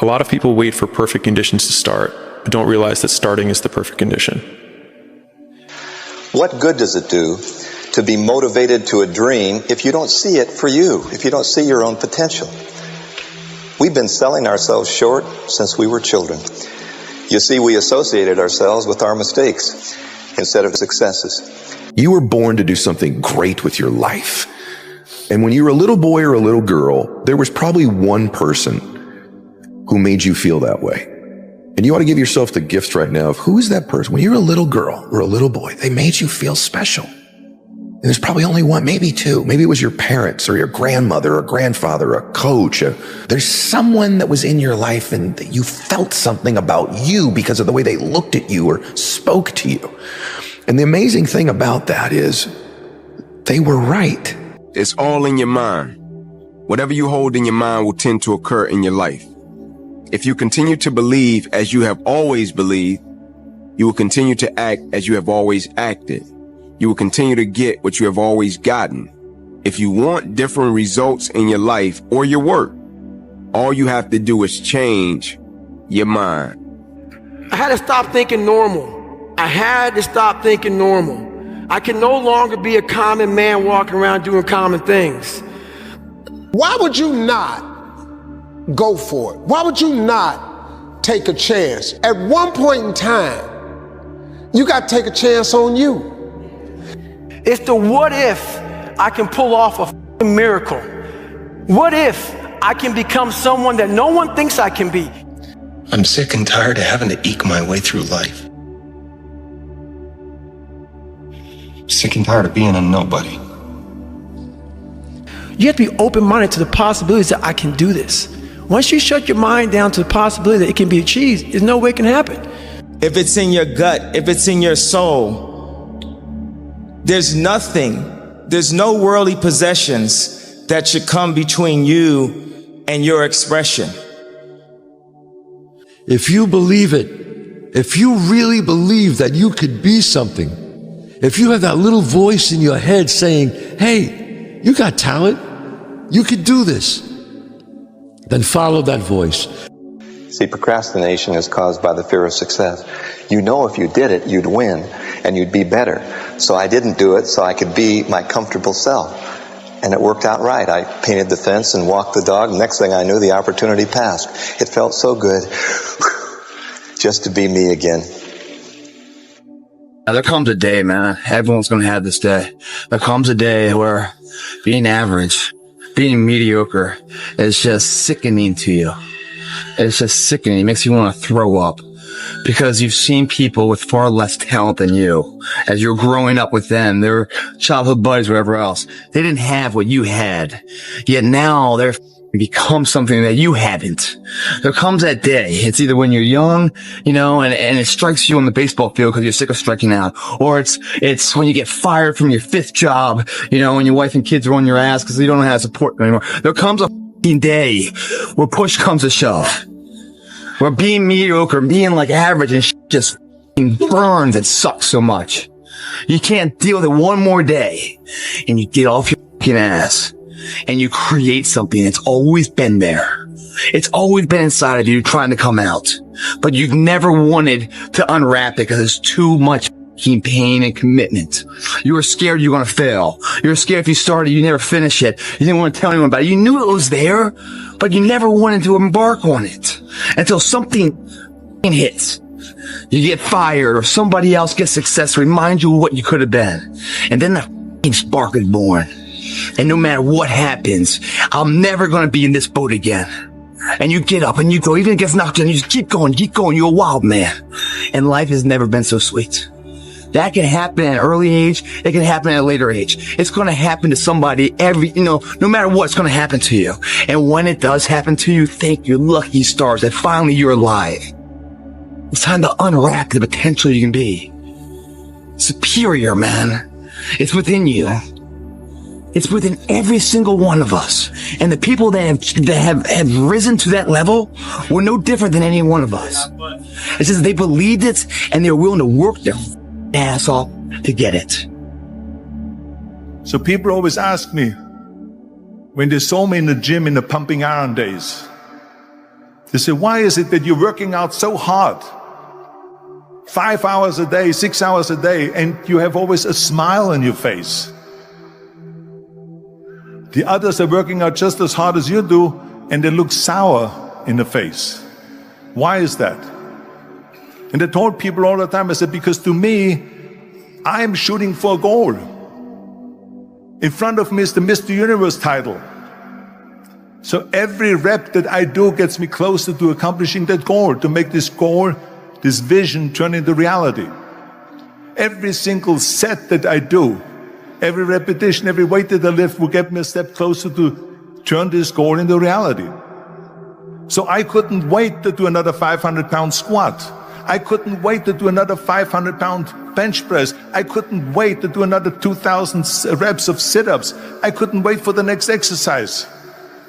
A lot of people wait for perfect conditions to start, but don't realize that starting is the perfect condition. What good does it do to be motivated to a dream if you don't see it for you, if you don't see your own potential? We've been selling ourselves short since we were children. You see, we associated ourselves with our mistakes instead of successes. You were born to do something great with your life. And when you were a little boy or a little girl, there was probably one person who made you feel that way. And you ought to give yourself the gift right now of who is that person? When you were a little girl or a little boy, they made you feel special. And there's probably only one, maybe two. Maybe it was your parents or your grandmother or grandfather, a coach. There's someone that was in your life and that you felt something about you because of the way they looked at you or spoke to you. And the amazing thing about that is they were right. It's all in your mind. Whatever you hold in your mind will tend to occur in your life. If you continue to believe as you have always believed, you will continue to act as you have always acted. You will continue to get what you have always gotten. If you want different results in your life or your work, all you have to do is change your mind. I had to stop thinking normal. I had to stop thinking normal. I can no longer be a common man walking around doing common things. Why would you not go for it? Why would you not take a chance? At one point in time, you got to take a chance on you. It's the what if I can pull off a miracle? What if I can become someone that no one thinks I can be? I'm sick and tired of having to eke my way through life. Sick and tired of being a nobody. You have to be open-minded to the possibilities that I can do this. Once you shut your mind down to the possibility that it can be achieved, there's no way it can happen. If it's in your gut, if it's in your soul, there's no worldly possessions that should come between you and your expression. If you believe it, if you really believe that you could be something, if you have that little voice in your head saying, hey, you got talent, you could do this, then follow that voice. See, procrastination is caused by the fear of success. You know if you did it, you'd win and you'd be better. So I didn't do it so I could be my comfortable self. And it worked out right. I painted the fence and walked the dog. Next thing I knew, the opportunity passed. It felt so good just to be me again. Now, there comes a day, man. Everyone's going to have this day. There comes a day where being average, being mediocre is just sickening to you. It's just sickening. It makes you want to throw up because you've seen people with far less talent than you. As you're growing up with them, their childhood buddies, whatever else, they didn't have what you had. Yet now they're become something that you haven't. There comes that day. It's either when you're young, you know, and it strikes you on the baseball field because you're sick of striking out, or it's when you get fired from your 5th job, you know, and your wife and kids are on your ass because you don't know how to support them anymore. There comes a day where push comes to shove, where being mediocre, being like average and just burns and sucks so much. You can't deal with it one more day, and you get off your ass and you create something that's always been there. It's always been inside of you trying to come out, but you've never wanted to unwrap it because it's too much pain and commitment. You were scared you were going to fail. You were scared if you started, you never finish it. You didn't want to tell anyone about it. You knew it was there, but you never wanted to embark on it until something hits. You get fired or somebody else gets success, remind you of what you could have been. And then the spark is born. And no matter what happens, I'm never going to be in this boat again. And you get up and you go, even if it gets knocked down, you just keep going. You're a wild man. And life has never been so sweet. That can happen at an early age. It can happen at a later age. It's going to happen to somebody no matter what, it's going to happen to you. And when it does happen to you, thank your lucky stars that finally you're alive. It's time to unwrap the potential you can be. Superior, man. It's within you. It's within every single one of us. And the people that have risen to that level were no different than any one of us. It's just they believed it and they were willing to work their ass off to get it. So people always ask me, when they saw me in the gym in the pumping iron days, They say, why is it that you're working out so hard? 5 hours a day, 6 hours a day, and you have always a smile on your face. The others are working out just as hard as you do, and they look sour in the face. Why is that? And I told people all the time, I said, because to me, I'm shooting for a goal. In front of me is the Mr. Universe title. So every rep that I do gets me closer to accomplishing that goal, to make this goal, this vision turn into reality. Every single set that I do, every repetition, every weight that I lift will get me a step closer to turn this goal into reality. So I couldn't wait to do another 500-pound squat. I couldn't wait to do another 500-pound bench press. I couldn't wait to do another 2,000 reps of sit-ups. I couldn't wait for the next exercise,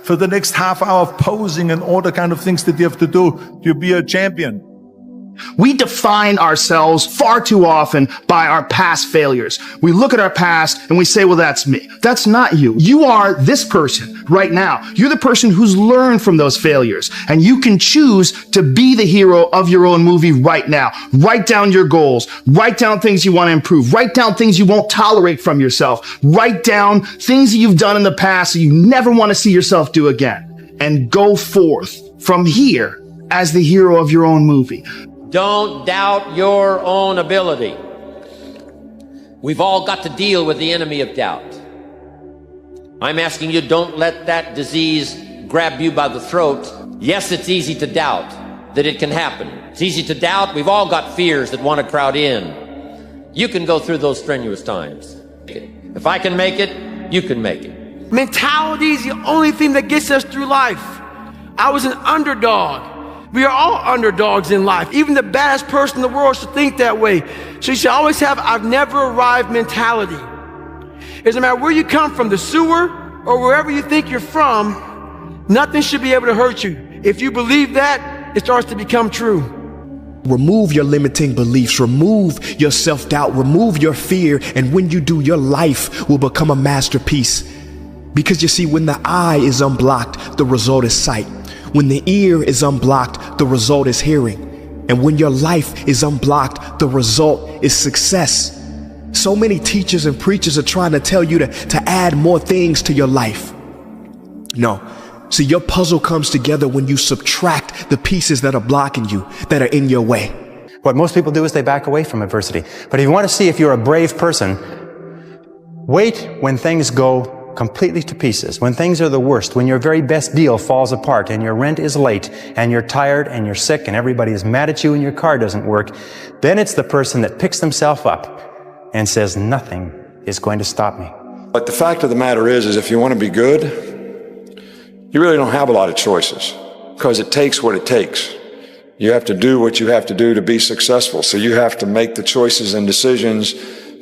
for the next half hour of posing and all the kind of things that you have to do to be a champion. We define ourselves far too often by our past failures. We look at our past and we say, well, that's me. That's not you. You are this person right now. You're the person who's learned from those failures, and you can choose to be the hero of your own movie right now. Write down your goals. Write down things you want to improve. Write down things you won't tolerate from yourself. Write down things that you've done in the past that you never want to see yourself do again, and go forth from here as the hero of your own movie. Don't doubt your own ability. We've all got to deal with the enemy of doubt. I'm asking you, don't let that disease grab you by the throat. Yes, it's easy to doubt that it can happen. It's easy to doubt. We've all got fears that want to crowd in. You can go through those strenuous times. If I can make it, you can make it. Mentality is the only thing that gets us through life. I was an underdog. We are all underdogs in life. Even the baddest person in the world should think that way. So you should always have I've never arrived mentality. It doesn't matter where you come from, the sewer or wherever you think you're from, nothing should be able to hurt you. If you believe that, it starts to become true. Remove your limiting beliefs, remove your self-doubt, remove your fear, and when you do, your life will become a masterpiece. Because you see, when the eye is unblocked, the result is sight. When the ear is unblocked, the result is hearing. And when your life is unblocked, the result is success. So many teachers and preachers are trying to tell you to add more things to your life. No. See, your puzzle comes together when you subtract the pieces that are blocking you, that are in your way. What most people do is they back away from adversity. But if you want to see if you're a brave person, wait when things go completely to pieces, when things are the worst, when your very best deal falls apart and your rent is late and you're tired and you're sick and everybody is mad at you and your car doesn't work, then it's the person that picks themselves up and says, nothing is going to stop me. But the fact of the matter is if you want to be good, you really don't have a lot of choices, because it takes what it takes. You have to do what you have to do to be successful. So you have to make the choices and decisions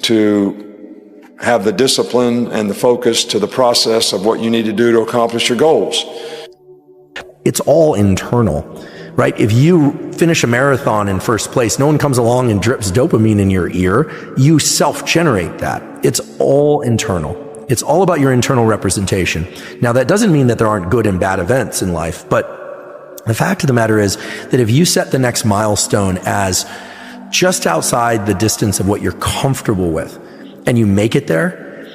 to have the discipline and the focus to the process of what you need to do to accomplish your goals. It's all internal, right? If you finish a marathon in first place, no one comes along and drips dopamine in your ear. You self-generate that. It's all internal. It's all about your internal representation. Now, that doesn't mean that there aren't good and bad events in life, but the fact of the matter is that if you set the next milestone as just outside the distance of what you're comfortable with, and you make it there,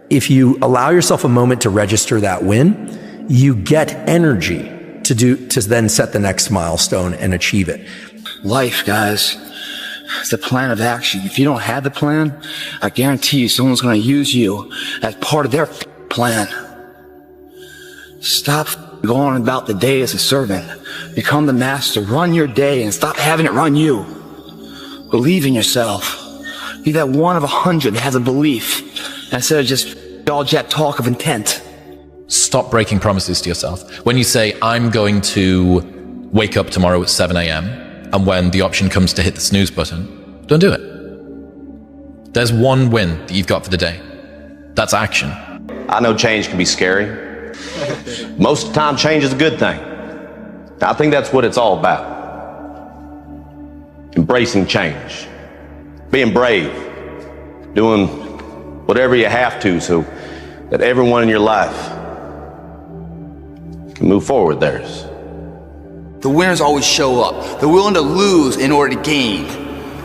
if you allow yourself a moment to register that win, you get energy to then set the next milestone and achieve it. Life, guys, it's a plan of action. If you don't have the plan, I guarantee you someone's going to use you as part of their plan. Stop going about the day as a servant. Become the master. Run your day and stop having it run you. Believe in yourself. Be that one of 100 that has a belief instead of just all jet talk of intent. Stop breaking promises to yourself. When you say, I'm going to wake up tomorrow at 7 a.m., and when the option comes to hit the snooze button, don't do it. There's one win that you've got for the day. That's action. I know change can be scary. Most of the time, change is a good thing. I think that's what it's all about. Embracing change. Being brave, doing whatever you have to so that everyone in your life can move forward theirs. The winners always show up. They're willing to lose in order to gain.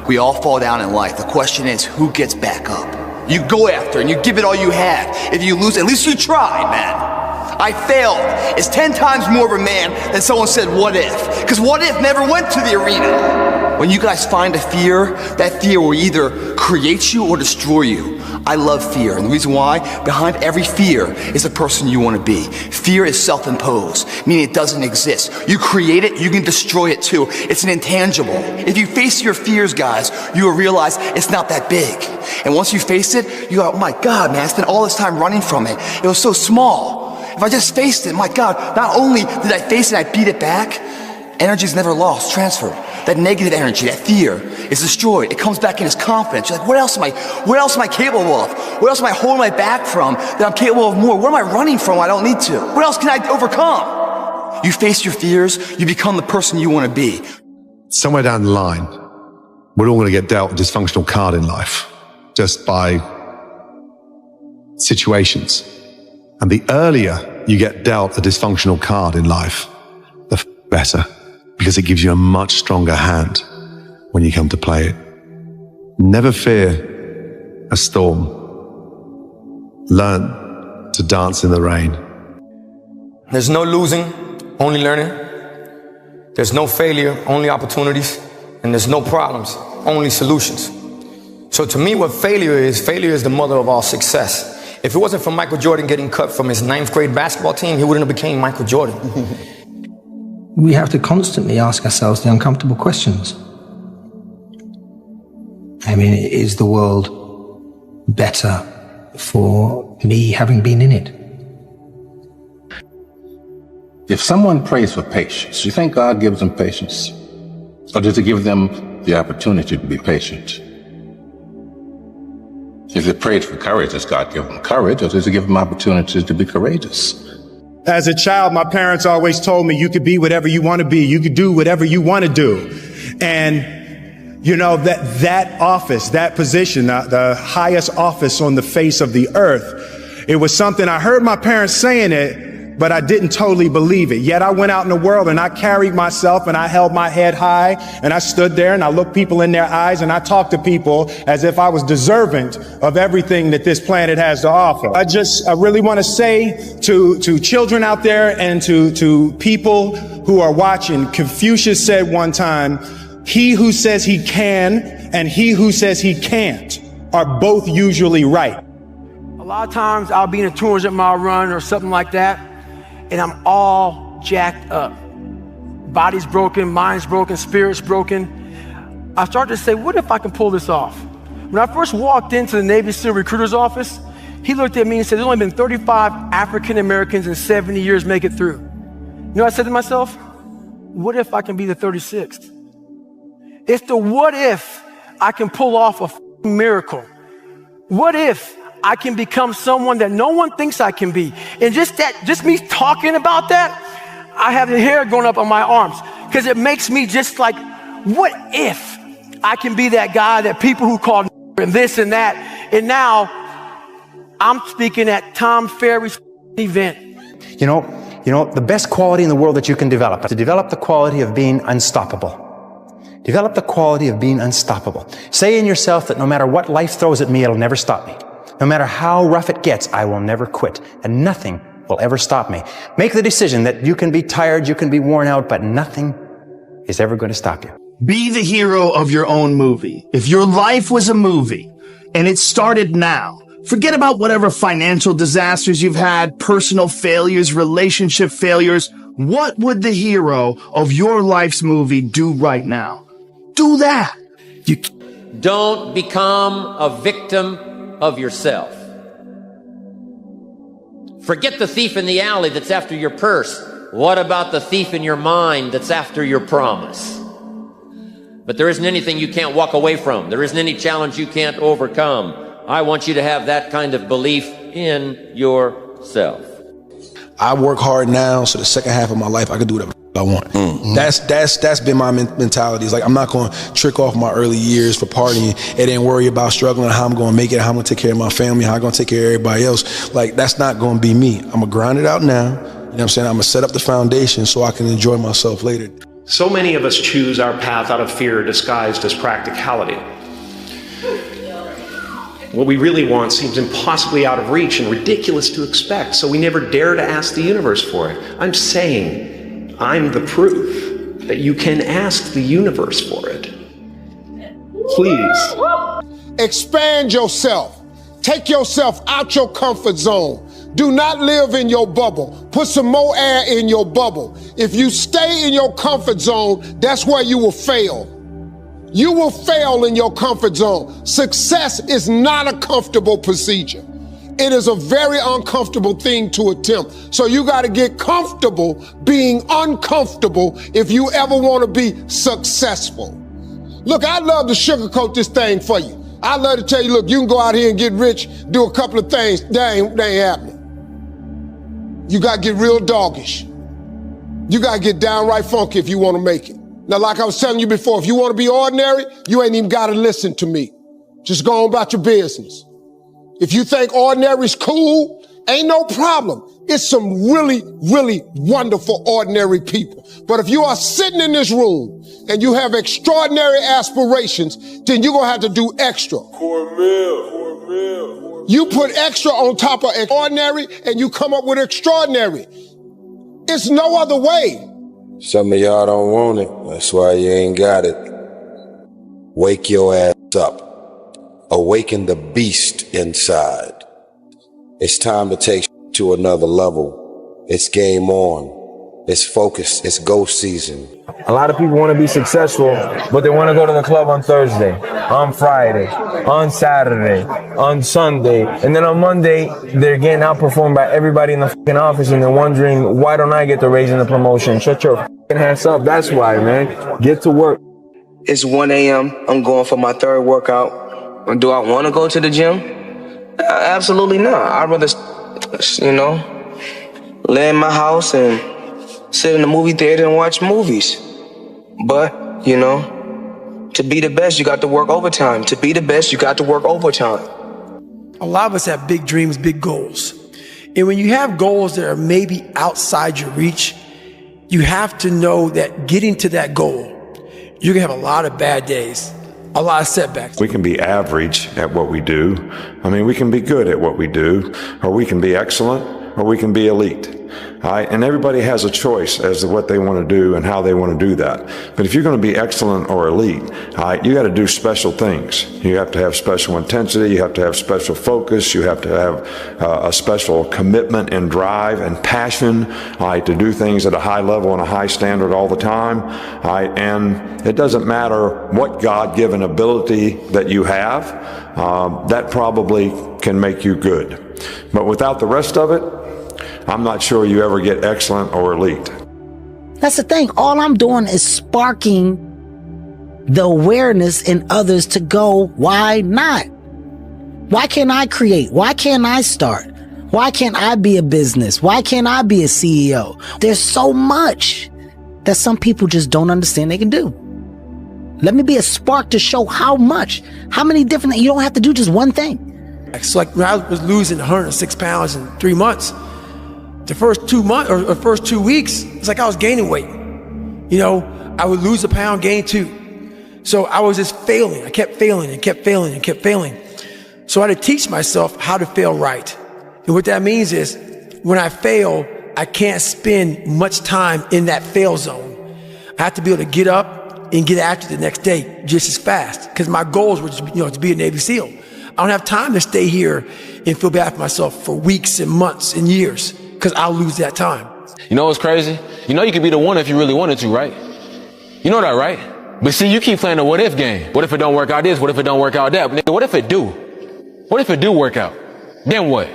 We all fall down in life. The question is, who gets back up? You go after and you give it all you have. If you lose, at least you tried, man. I failed. It's 10 times more of a man than someone said, what if? Because what if never went to the arena. When you guys find a fear, that fear will either create you or destroy you. I love fear, and the reason why, behind every fear is the person you want to be. Fear is self-imposed, meaning it doesn't exist. You create it, you can destroy it too. It's an intangible. If you face your fears, guys, you will realize it's not that big. And once you face it, you go, oh my God, man, I spent all this time running from it. It was so small. If I just faced it, my God, not only did I face it, I beat it back. Energy is never lost, transferred. That negative energy, that fear is destroyed. It comes back in as confidence. You're like, what else am I capable of? What else am I holding my back from that I'm capable of more? What am I running from I don't need to? What else can I overcome? You face your fears, you become the person you want to be. Somewhere down the line, we're all going to get dealt a dysfunctional card in life, just by situations. And the earlier you get dealt a dysfunctional card in life, the better, because it gives you a much stronger hand when you come to play it. Never fear a storm. Learn to dance in the rain. There's no losing, only learning. There's no failure, only opportunities. And there's no problems, only solutions. So to me, what failure is the mother of all success. If it wasn't for Michael Jordan getting cut from his 9th grade basketball team, he wouldn't have become Michael Jordan. We have to constantly ask ourselves the uncomfortable questions. I mean, is the world better for me having been in it? If someone prays for patience, do you think God gives them patience? Or does he give them the opportunity to be patient? If they prayed for courage, does God give them courage, or does he give them opportunities to be courageous? As a child, my parents always told me you could be whatever you want to be. You could do whatever you want to do. And, you know, that office, that position, the highest office on the face of the earth, it was something I heard my parents saying it, but I didn't totally believe it. Yet I went out in the world and I carried myself and I held my head high and I stood there and I looked people in their eyes and I talked to people as if I was deserving of everything that this planet has to offer. I really want to say to children out there and to people who are watching, Confucius said one time, he who says he can and he who says he can't are both usually right. A lot of times I'll be in a 200-mile run or something like that, and I'm all jacked up. Body's broken, mind's broken, spirit's broken. I started to say, what if I can pull this off? When I first walked into the Navy SEAL recruiter's office, he looked at me and said, there's only been 35 African Americans in 70 years make it through. You know what I said to myself? What if I can be the 36th? It's the what if I can pull off a miracle. What if I can become someone that no one thinks I can be? And just me talking about that, I have the hair going up on my arms because it makes me just like, what if I can be that guy that people who call and this and that, and now I'm speaking at Tom Ferry's event. You know, the best quality in the world that you can develop is to develop the quality of being unstoppable. Develop the quality of being unstoppable. Say in yourself that no matter what life throws at me, it'll never stop me. No matter how rough it gets, I will never quit, and nothing will ever stop me. Make the decision that you can be tired, you can be worn out, but nothing is ever going to stop you. Be the hero of your own movie. If your life was a movie and it started now, forget about whatever financial disasters you've had, personal failures, relationship failures. What would the hero of your life's movie do right now? Do that. Don't become a victim of yourself. Forget the thief in the alley that's after your purse. What about the thief in your mind that's after your promise? But there isn't anything you can't walk away from. There isn't any challenge you can't overcome. I want you to have that kind of belief in yourself. I work hard now, so the second half of my life I can do whatever I want. That's been my mentality. It's like I'm not going to trick off my early years for partying and then worry about struggling, how I'm going to make it, how I'm going to take care of my family, how I'm going to take care of everybody else. Like, that's not going to be me. I'm going to grind it out now. You know what I'm saying? I'm going to set up the foundation so I can enjoy myself later. So many of us choose our path out of fear disguised as practicality. What we really want seems impossibly out of reach and ridiculous to expect, so we never dare to ask the universe for it. I'm saying I'm the proof that you can ask the universe for it. Please. Expand yourself. Take yourself out your comfort zone. Do not live in your bubble. Put some more air in your bubble. If you stay in your comfort zone, that's where you will fail. You will fail in your comfort zone. Success is not a comfortable procedure. It is a very uncomfortable thing to attempt. So you got to get comfortable being uncomfortable if you ever want to be successful. Look, I'd love to sugarcoat this thing for you. I'd love to tell you, look, you can go out here and get rich, do a couple of things. That ain't happening. You got to get real doggish. You got to get downright funky if you want to make it. Now, like I was telling you before, if you want to be ordinary, you ain't even got to listen to me. Just go on about your business. If you think ordinary's cool, ain't no problem. It's some really, really wonderful ordinary people. But if you are sitting in this room and you have extraordinary aspirations, then you're going to have to do extra. You put extra on top of ordinary and you come up with extraordinary. It's no other way. Some of y'all don't want it. That's why you ain't got it. Wake your ass up. Awaken the beast inside. It's time to take to another level. It's game on. It's focused. It's go season. A lot of people want to be successful, but they want to go to the club on Thursday, on Friday, on Saturday, on Sunday, and then on Monday, they're getting outperformed by everybody in the fucking office, and they're wondering, why don't I get the raise and the promotion? Shut your fucking ass up. That's why, man. Get to work. It's 1 a.m. I'm going for my third workout. Do I want to go to the gym? Absolutely not. I'd rather, lay in my house and sit in the movie theater and watch movies. But, to be the best, you got to work overtime. To be the best, you got to work overtime. A lot of us have big dreams, big goals. And when you have goals that are maybe outside your reach, you have to know that getting to that goal, you're gonna have a lot of bad days, a lot of setbacks. We can be average at what we do. We can be good at what we do, or we can be excellent, or we can be elite. And everybody has a choice as to what they want to do and how they want to do that. But if you're going to be excellent or elite, you got to do special things. You have to have special intensity. You have to have special focus. You have to have a special commitment and drive and passion to do things at a high level and a high standard all the time. And it doesn't matter what God-given ability that you have, that probably can make you good. But without the rest of it, I'm not sure you ever get excellent or elite. That's the thing. All I'm doing is sparking the awareness in others to go, why not? Why can't I create? Why can't I start? Why can't I be a business? Why can't I be a CEO? There's so much that some people just don't understand they can do. Let me be a spark to show how many different, you don't have to do just one thing. So like when I was losing 106 pounds in 3 months, the first 2 months or first 2 weeks, it's like I was gaining weight. I would lose a pound, gain 2. So I was just failing. I kept failing and kept failing and kept failing. So I had to teach myself how to fail right. And what that means is when I fail, I can't spend much time in that fail zone. I have to be able to get up and get after the next day just as fast because my goals were to be a Navy SEAL. I don't have time to stay here and feel bad for myself for weeks and months and years because I'll lose that time. You know what's crazy? You could be the one if you really wanted to, right? You know that, right? But see, you keep playing the what if game. What if it don't work out this? What if it don't work out that? Nigga, what if it do? What if it do work out? Then what?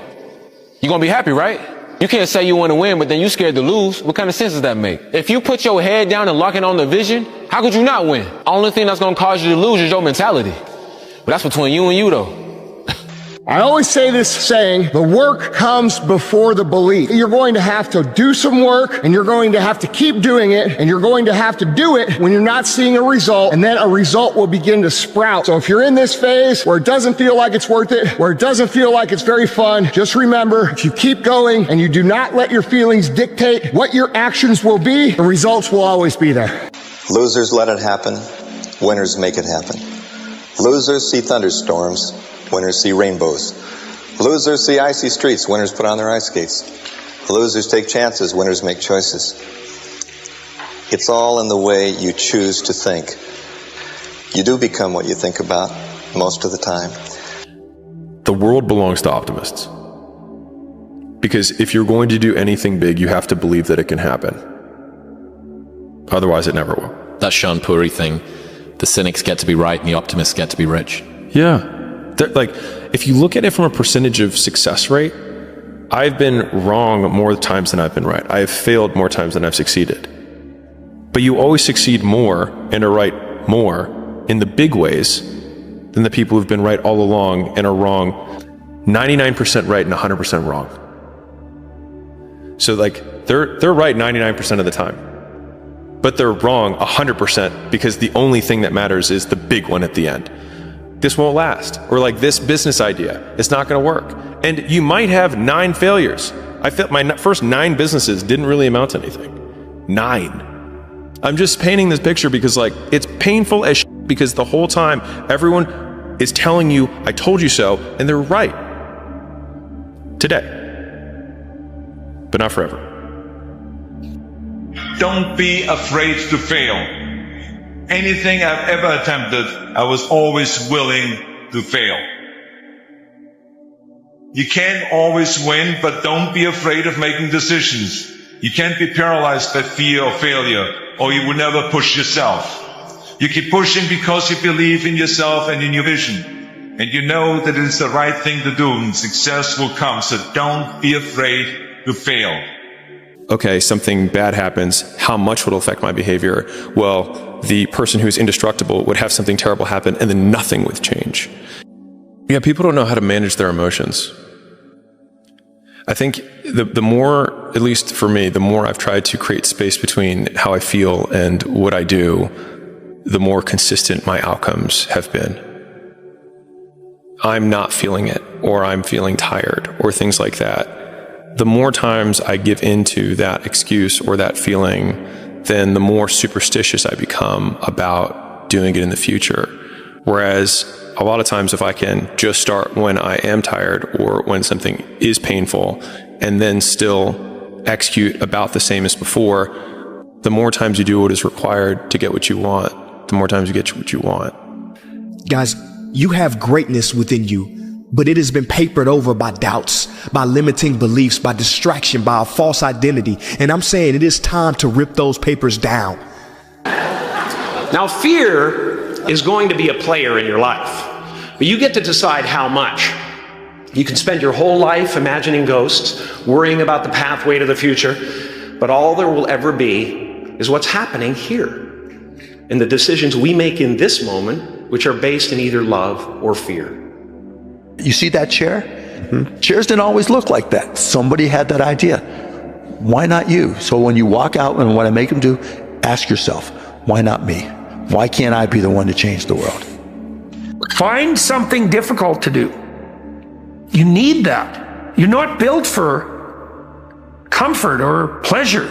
You gonna be happy, right? You can't say you want to win, but then you scared to lose. What kind of sense does that make? If you put your head down and lock in on the vision, how could you not win? Only thing that's gonna cause you to lose is your mentality. But that's between you and you, though. I always say this saying, the work comes before the belief. You're going to have to do some work, and you're going to have to keep doing it, and you're going to have to do it when you're not seeing a result, and then a result will begin to sprout. So if you're in this phase where it doesn't feel like it's worth it, where it doesn't feel like it's very fun, just remember, if you keep going and you do not let your feelings dictate what your actions will be, the results will always be there. Losers let it happen. Winners make it happen. Losers see thunderstorms. Winners see rainbows. Losers see icy streets. Winners put on their ice skates. Losers take chances. Winners make choices. It's all in the way you choose to think. You do become what you think about most of the time. The world belongs to optimists. Because if you're going to do anything big, you have to believe that it can happen. Otherwise, it never will. That Sean Puri thing, the cynics get to be right and the optimists get to be rich. Yeah. Like, if you look at it from a percentage of success rate, I've been wrong more times than I've been right. I have failed more times than I've succeeded. But you always succeed more and are right more in the big ways than the people who've been right all along and are wrong 99% right and 100% wrong. So like, they're right 99% of the time, but they're wrong 100% because the only thing that matters is the big one at the end. This won't last. Or like this business idea, it's not gonna work. And you might have 9 failures. I felt my first 9 businesses didn't really amount to anything. 9. I'm just painting this picture because like, it's painful as shit because the whole time everyone is telling you, I told you so, and they're right. Today. But not forever. Don't be afraid to fail. Anything I've ever attempted, I was always willing to fail. You can't always win, but don't be afraid of making decisions. You can't be paralyzed by fear of failure, or you will never push yourself. You keep pushing because you believe in yourself and in your vision. And you know that it is the right thing to do, and success will come, so don't be afraid to fail. Okay, something bad happens, how much would it affect my behavior? Well, the person who's indestructible would have something terrible happen and then nothing would change. Yeah, people don't know how to manage their emotions. I think the more, at least for me, the more I've tried to create space between how I feel and what I do, the more consistent my outcomes have been. I'm not feeling it, or I'm feeling tired, or things like that. The more times I give into that excuse or that feeling, then the more superstitious I become about doing it in the future. Whereas a lot of times if I can just start when I am tired or when something is painful and then still execute about the same as before, the more times you do what is required to get what you want, the more times you get what you want. Guys, you have greatness within you, but it has been papered over by doubts, by limiting beliefs, by distraction, by a false identity. And I'm saying it is time to rip those papers down. Now, fear is going to be a player in your life, but you get to decide how much. You can spend your whole life imagining ghosts, worrying about the pathway to the future, but all there will ever be is what's happening here, and the decisions we make in this moment, which are based in either love or fear. You see that chair? Chairs didn't always look like that. Somebody had that idea. Why not you? So when you walk out and what I make them do, ask yourself, why not me? Why can't I be the one to change the world? Find something difficult to do. You need that. You're not built for comfort or pleasure.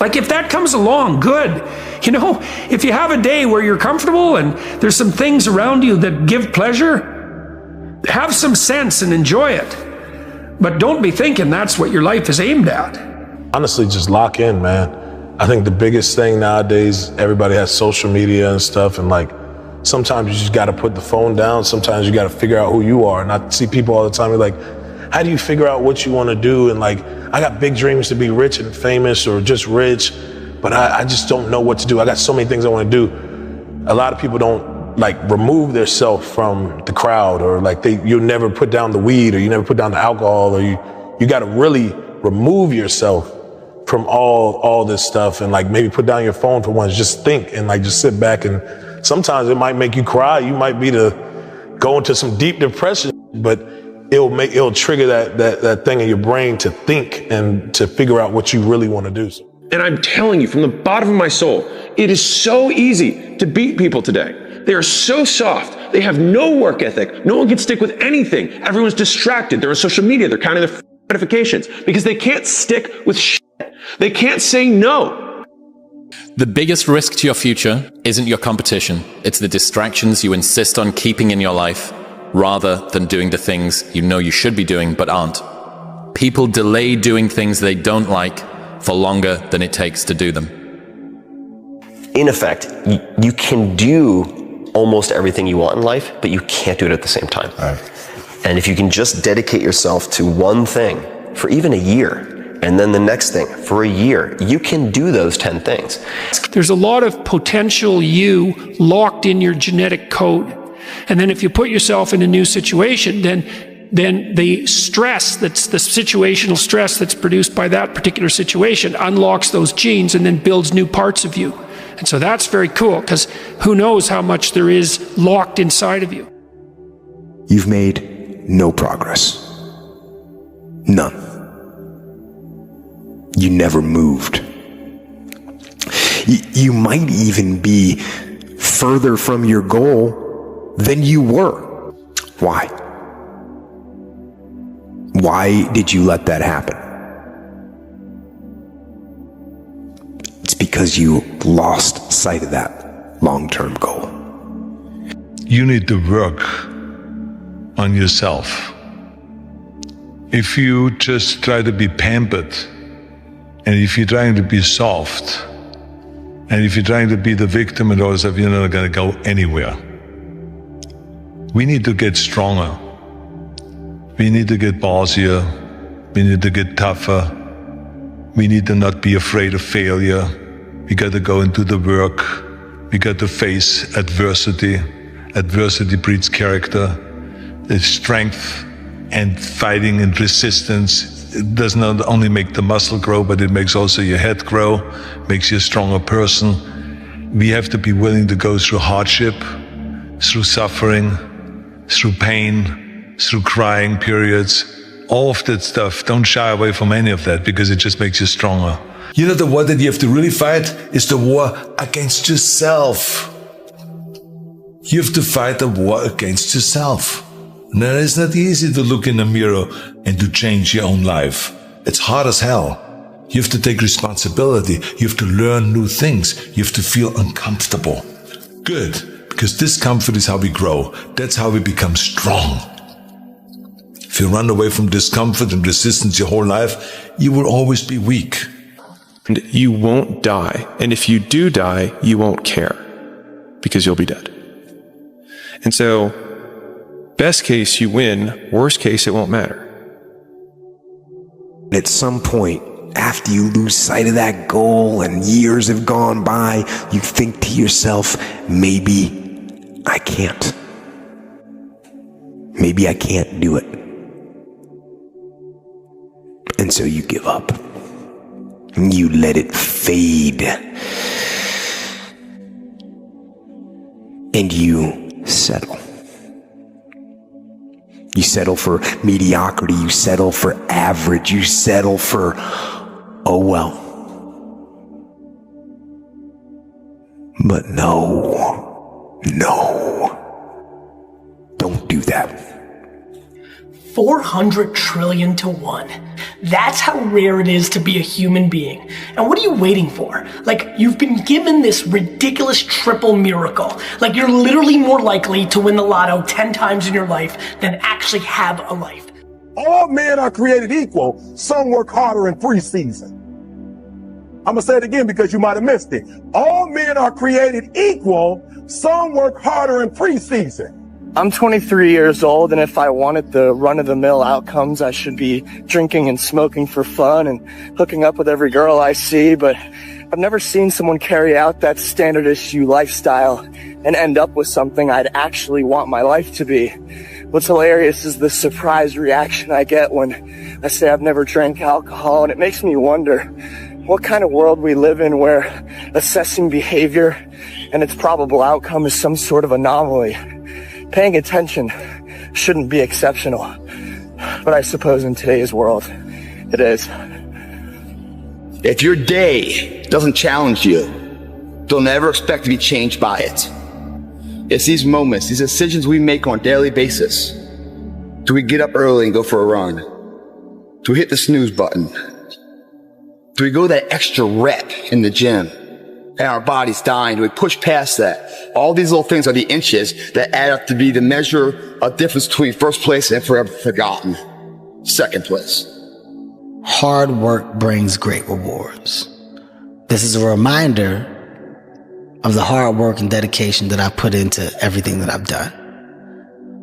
Like if that comes along, good. You know, if you have a day where you're comfortable and there's some things around you that give pleasure, have some sense and enjoy it. But don't be thinking that's what your life is aimed at. Honestly, just lock in, man. I think the biggest thing nowadays, everybody has social media and stuff, and like sometimes you just got to put the phone down. Sometimes you got to figure out who you are. And I see people all the time, like, how do you figure out what you want to do? And like, I got big dreams to be rich and famous or just rich, but I just don't know what to do. I got so many things I want to do. A lot of people don't like remove themselves from the crowd, or like you'll never put down the weed, or you never put down the alcohol, or you got to really remove yourself from all this stuff, and like maybe put down your phone for once, just think and like just sit back. And sometimes it might make you cry. You might be to go into some deep depression, but it'll trigger that thing in your brain to think and to figure out what you really want to do. And I'm telling you from the bottom of my soul, it is so easy to beat people today. They are so soft. They have no work ethic. No one can stick with anything. Everyone's distracted. They're on social media. They're counting their notifications because they can't stick with shit. They can't say no. The biggest risk to your future isn't your competition. It's the distractions you insist on keeping in your life rather than doing the things you know you should be doing but aren't. People delay doing things they don't like for longer than it takes to do them. In effect, you can do almost everything you want in life, but you can't do it at the same time. And if you can just dedicate yourself to one thing for even a year, and then the next thing for a year, you can do those 10 things. There's a lot of potential you locked in your genetic code. And then if you put yourself in a new situation, then the stress, that's the situational stress that's produced by that particular situation, unlocks those genes and then builds new parts of you. And so that's very cool, because who knows how much there is locked inside of you. You've made no progress. None. You never moved. You might even be further from your goal than you were. Why? Why did you let that happen? It's because you lost sight of that long-term goal. You need to work on yourself. If you just try to be pampered, and if you're trying to be soft, and if you're trying to be the victim and all stuff, you're not going to go anywhere. We need to get stronger. We need to get ballsier. We need to get tougher. We need to not be afraid of failure. We got to go into the work. We got to face adversity. Adversity breeds character. There's strength and fighting and resistance. It does not only make the muscle grow, but it makes also your head grow, makes you a stronger person. We have to be willing to go through hardship, through suffering, through pain, through crying periods, all of that stuff. Don't shy away from any of that, because it just makes you stronger. You know, the war that you have to really fight is the war against yourself. You have to fight a war against yourself. Now, it's not easy to look in the mirror and to change your own life. It's hard as hell. You have to take responsibility. You have to learn new things. You have to feel uncomfortable. Good, because discomfort is how we grow. That's how we become strong. If you run away from discomfort and resistance your whole life, you will always be weak. And you won't die. And if you do die, you won't care, because you'll be dead. And so, best case, you win. Worst case, it won't matter. At some point, after you lose sight of that goal and years have gone by, you think to yourself, maybe I can't. Maybe I can't do it. And so you give up. And you let it fade. And you settle. You settle for mediocrity, you settle for average, you settle for, oh well. But no, don't do that. 400 trillion to 1. That's how rare it is to be a human being. And what are you waiting for? Like, you've been given this ridiculous triple miracle. Like, you're literally more likely to win the lotto 10 times in your life than actually have a life. All men are created equal. Some work harder in preseason. I'm gonna say it again because you might have missed it. All men are created equal. Some work harder in preseason. I'm 23 years old, and if I wanted the run-of-the-mill outcomes, I should be drinking and smoking for fun and hooking up with every girl I see, but I've never seen someone carry out that standard issue lifestyle and end up with something I'd actually want my life to be. What's hilarious is the surprise reaction I get when I say I've never drank alcohol, and it makes me wonder what kind of world we live in where assessing behavior and its probable outcome is some sort of anomaly. Paying attention shouldn't be exceptional, but I suppose in today's world, it is. If your day doesn't challenge you, don't ever expect to be changed by it. It's these moments, these decisions we make on a daily basis. Do we get up early and go for a run? Do we hit the snooze button? Do we go that extra rep in the gym? and our body's dying. We push past that. All these little things are the inches that add up to be the measure of difference between first place and forever forgotten second place. Hard work brings great rewards. This is a reminder of the hard work and dedication that I put into everything that I've done.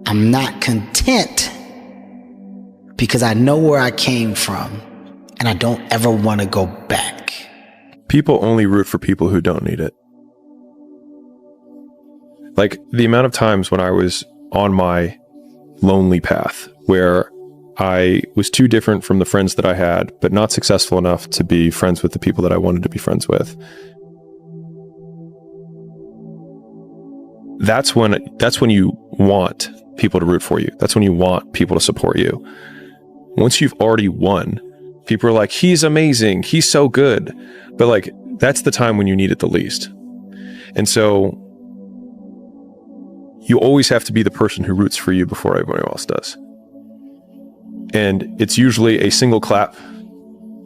I'm not content because I know where I came from and I don't ever want to go back. People only root for people who don't need it. Like the amount of times when I was on my lonely path where I was too different from the friends that I had, but not successful enough to be friends with the people that I wanted to be friends with. That's when you want people to root for you. That's when you want people to support you. Once you've already won, people are like, he's amazing, he's so good. But like, that's the time when you need it the least. And so you always have to be the person who roots for you before everyone else does. And it's usually a single clap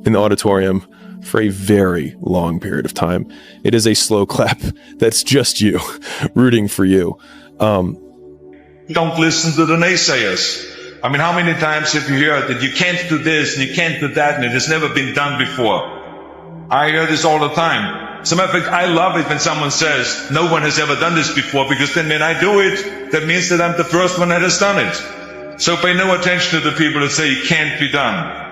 in the auditorium for a very long period of time. It is a slow clap that's just you rooting for you. Don't listen to the naysayers. I mean, how many times have you heard that you can't do this and you can't do that and it has never been done before? I hear this all the time. As a matter of fact, I love it when someone says, no one has ever done this before, because then when I do it, that means that I'm the first one that has done it. So pay no attention to the people that say it can't be done.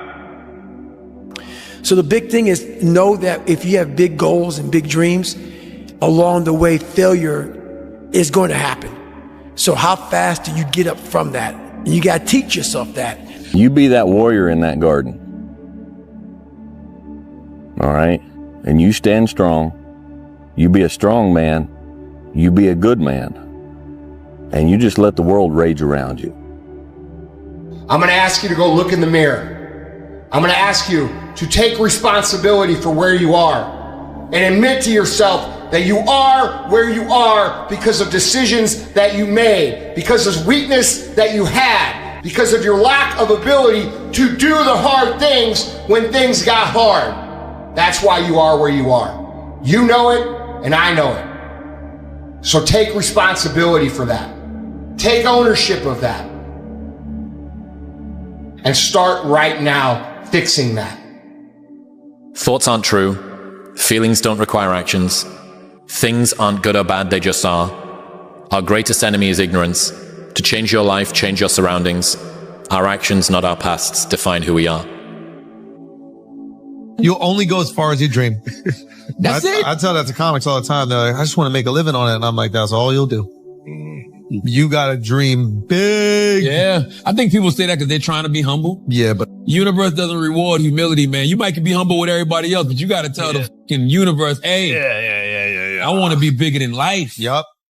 So the big thing is know that if you have big goals and big dreams, along the way, failure is going to happen. So how fast do you get up from that? And you got to teach yourself that. You be that warrior in that garden. All right? And you stand strong. You be a strong man. You be a good man. And you just let the world rage around you. I'm going to ask you to go look in the mirror. I'm going to ask you to take responsibility for where you are and admit to yourself that you are where you are because of decisions that you made, because of weakness that you had, because of your lack of ability to do the hard things when things got hard. That's why you are where you are. You know it, and I know it. So take responsibility for that. Take ownership of that. And start right now fixing that. Thoughts aren't true. Feelings don't require actions. Things aren't good or bad, they just are. Our greatest enemy is ignorance. To change your life, change your surroundings. Our actions, not our pasts, define who we are. You'll only go as far as you dream. That's it. I tell that to comics all the time. They're like, I just want to make a living on it. And I'm like, that's all you'll do. You got to dream big. Yeah. I think people say that because they're trying to be humble. Yeah, but universe doesn't reward humility, man. You might be humble with everybody else, but you got to tell the fucking universe, hey, I want to be bigger than life. Yup.